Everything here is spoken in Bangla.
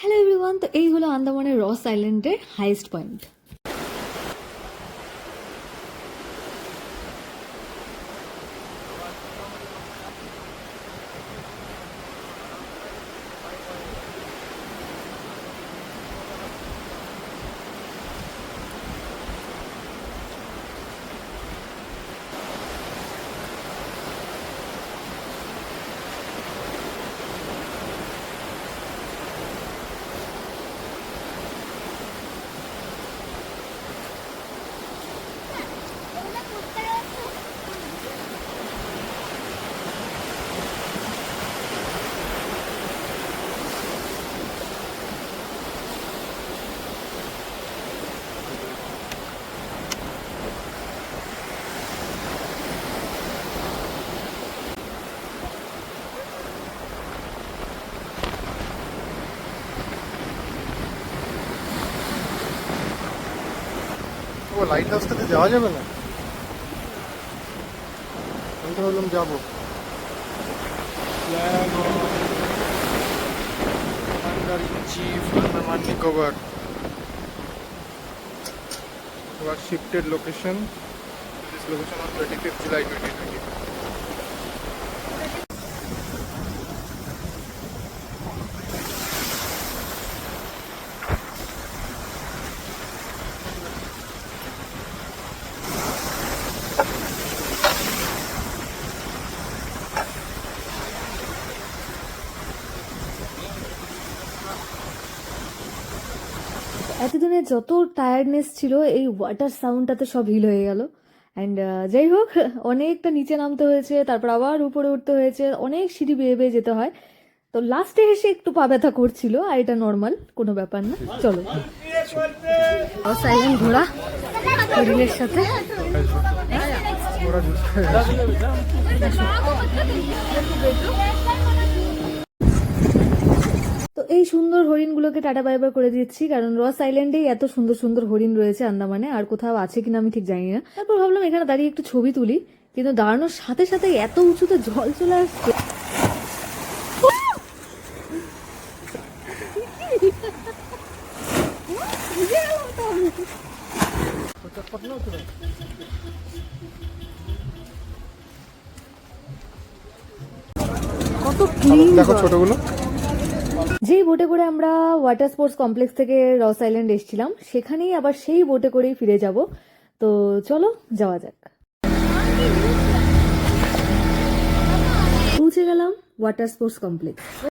হ্যালো এভরিওয়ান, তো এই হলো আন্দামানের রস আইল্যান্ডের হাইয়েস্ট পয়েন্ট। ও লাইট হাউসটাতে যাওয়া যাবে না? আমি তো ভাবলাম যাবো। Chief Andaman Nicobar was shifted location to this location on 25th July 2020. এতদিনে যত টায়ার্ডনেস ছিল এই ওয়াটার সাউন্ডটাতে সব হিল হয়ে গেল। অ্যান্ড যাই হোক, অনেকটা নিচে নামতে হয়েছে, তারপর আবার উপরে উঠতে হয়েছে, অনেক সিঁড়ি বেয়ে বেয়ে যেতে হয়। তো লাস্টে এসে একটু পা ব্যথা করছিল, আর এটা নর্মাল, কোনো ব্যাপার না। চলো রস আইল্যান্ড ঘোরা হরিণের সাথে। তো এই সুন্দর হরিণগুলোকে টাটা বাই বাই করে দিচ্ছি, কারণ রস আইল্যান্ডেই এত সুন্দর সুন্দর হরিণ রয়েছে আন্দামানে, আর কোথাও আছে কিনা আমি ঠিক জানি না। তারপর ভাবলাম এখানে দাঁড়িয়ে একটু ছবি তুলি, কিন্তু দাঁড়ানোর সাথে সাথে এত উঁচুতে জল চলে আসছে। কত ক্লিন দেখো ছোটগুলো। যেই বোটে করে আমরা ওয়াটার স্পোর্টস কমপ্লেক্স থেকে রস আইল্যান্ড এসেছিলাম, সেখানেই আবার সেই বোটে করেই ফিরে যাব। তো চলো যাওয়া যাক। পৌঁছে গেলাম ওয়াটার স্পোর্টস কমপ্লেক্স।